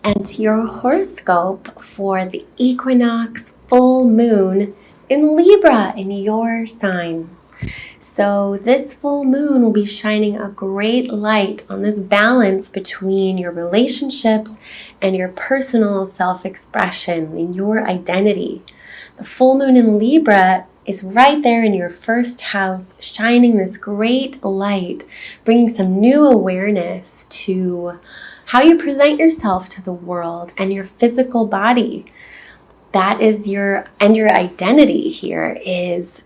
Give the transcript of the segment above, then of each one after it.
and to your horoscope for the equinox full moon in Libra in your sign. So this full moon will be shining a great light on this balance between your relationships and your personal self-expression and your identity. The full moon in Libra is right there in your first house, shining this great light, bringing some new awareness to how you present yourself to the world and your physical body. That is your identity here is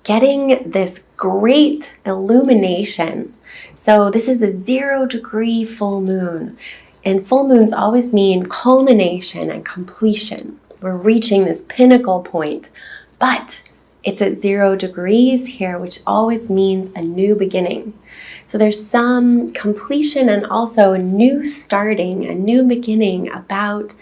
getting this great illumination. So this is a 0-degree full moon, and full moons always mean culmination and completion. We're reaching this pinnacle point, but it's at 0 degrees here, which always means a new beginning. So there's some completion and also a new starting, a new beginning about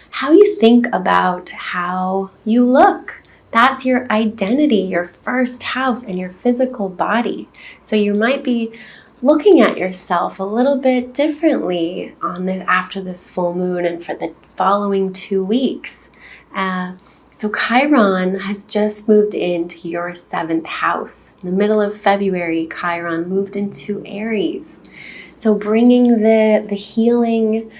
how you think about how you look. That's your identity, your first house, and your physical body. So you might be looking at yourself a little bit differently after this full moon and for the following 2 weeks. So Chiron has just moved into your 7th house. In the middle of February, Chiron moved into Aries. So bringing the healing,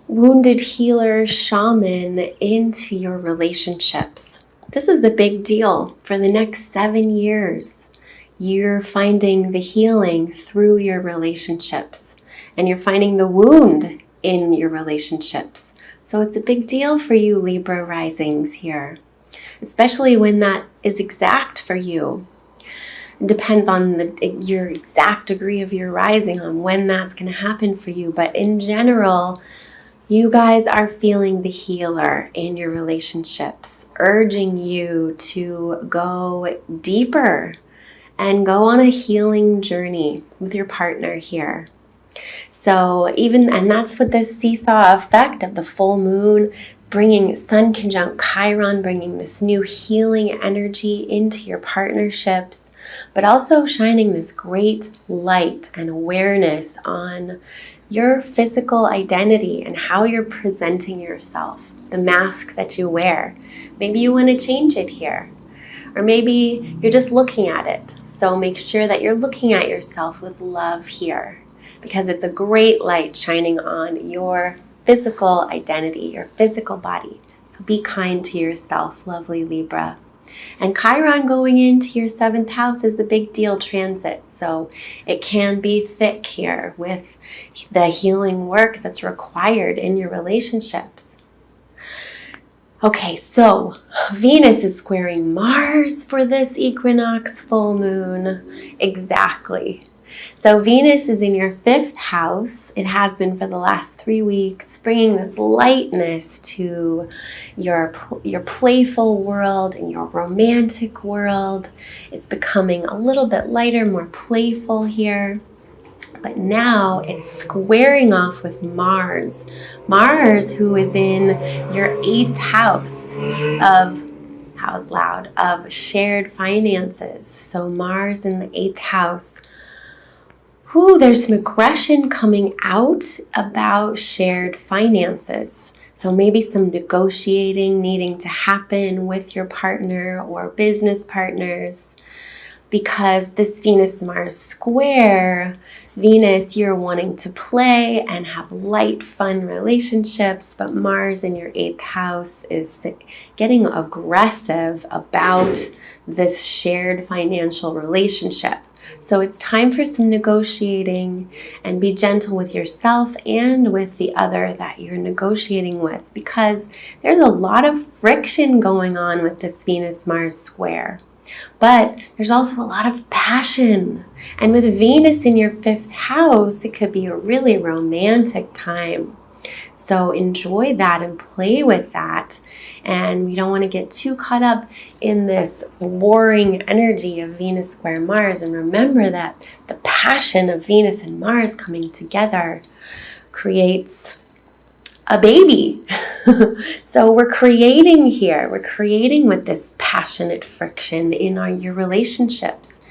wounded healer, shaman into your relationships. This is a big deal. For the next 7 years, you're finding the healing through your relationships, and you're finding the wound in your relationships. So it's a big deal for you Libra risings here, especially when that is exact for you. It depends on your exact degree of your rising on when that's going to happen for you. But in general, you guys are feeling the healer in your relationships, urging you to go deeper and go on a healing journey with your partner here. So and that's what this seesaw effect of the full moon, bringing Sun conjunct Chiron, bringing this new healing energy into your partnerships, but also shining this great light and awareness on your physical identity and how you're presenting yourself, the mask that you wear. Maybe you want to change it here, or maybe you're just looking at it. So make sure that you're looking at yourself with love here, because it's a great light shining on your physical identity, your physical body. So be kind to yourself, lovely Libra. And Chiron going into your 7th house is a big deal transit. So it can be thick here with the healing work that's required in your relationships. Okay, so Venus is squaring Mars for this equinox full moon. Exactly. So Venus is in your 5th house. It has been for the last 3 weeks, bringing this lightness to your playful world and your romantic world. It's becoming a little bit lighter, more playful here. But now it's squaring off with Mars. Mars, who is in your 8th house of shared finances. So Mars in the 8th house. There's some aggression coming out about shared finances. So maybe some negotiating needing to happen with your partner or business partners, because this Venus-Mars square, Venus, you're wanting to play and have light, fun relationships, but Mars in your 8th house is getting aggressive about this shared financial relationship. So it's time for some negotiating, and be gentle with yourself and with the other that you're negotiating with, because there's a lot of friction going on with this Venus-Mars square. But there's also a lot of passion. And with Venus in your 5th house, it could be a really romantic time. So enjoy that and play with that. And we don't want to get too caught up in this warring energy of Venus square Mars. And remember that the passion of Venus and Mars coming together creates a baby. So we're creating here. We're creating with this passionate friction in your relationships.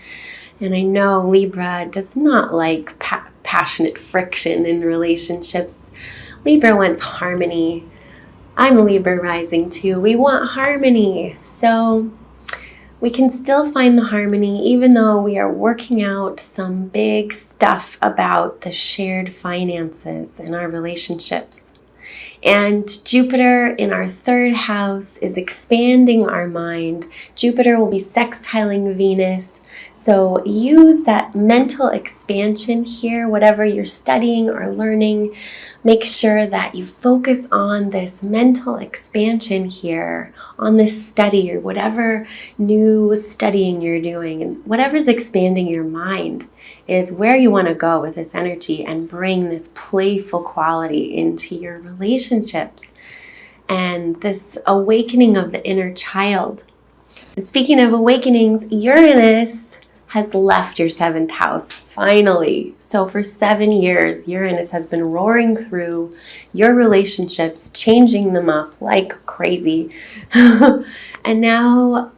And I know Libra does not like passionate friction in relationships. Libra wants harmony. I'm a Libra rising too. We want harmony. So we can still find the harmony even though we are working out some big stuff about the shared finances in our relationships. And Jupiter in our third house is expanding our mind. Jupiter will be sextiling Venus. So use that mental expansion here, whatever you're studying or learning. Make sure that you focus on this mental expansion here, on this study or whatever new studying you're doing. And whatever's expanding your mind is where you want to go with this energy and bring this playful quality into your relationships and this awakening of the inner child. And speaking of awakenings, Uranus has left your 7th house, finally. So for 7 years, Uranus has been roaring through your relationships, changing them up like crazy. And now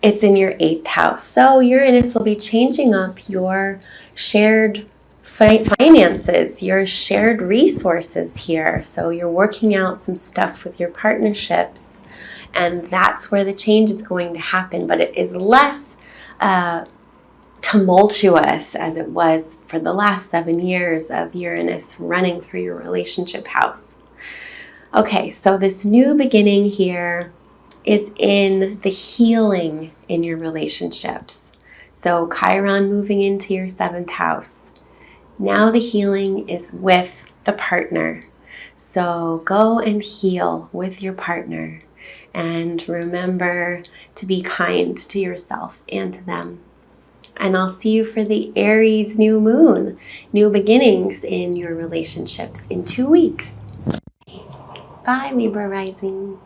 it's in your 8th house. So Uranus will be changing up your shared finances, your shared resources here. So you're working out some stuff with your partnerships, and that's where the change is going to happen. But it is less tumultuous as it was for the last 7 years of Uranus running through your relationship house. Okay, so this new beginning here is in the healing in your relationships. So Chiron moving into your 7th house. Now the healing is with the partner. So go and heal with your partner. And remember to be kind to yourself and to them. And I'll see you for the Aries new moon, new beginnings in your relationships in 2 weeks. Bye, Libra rising.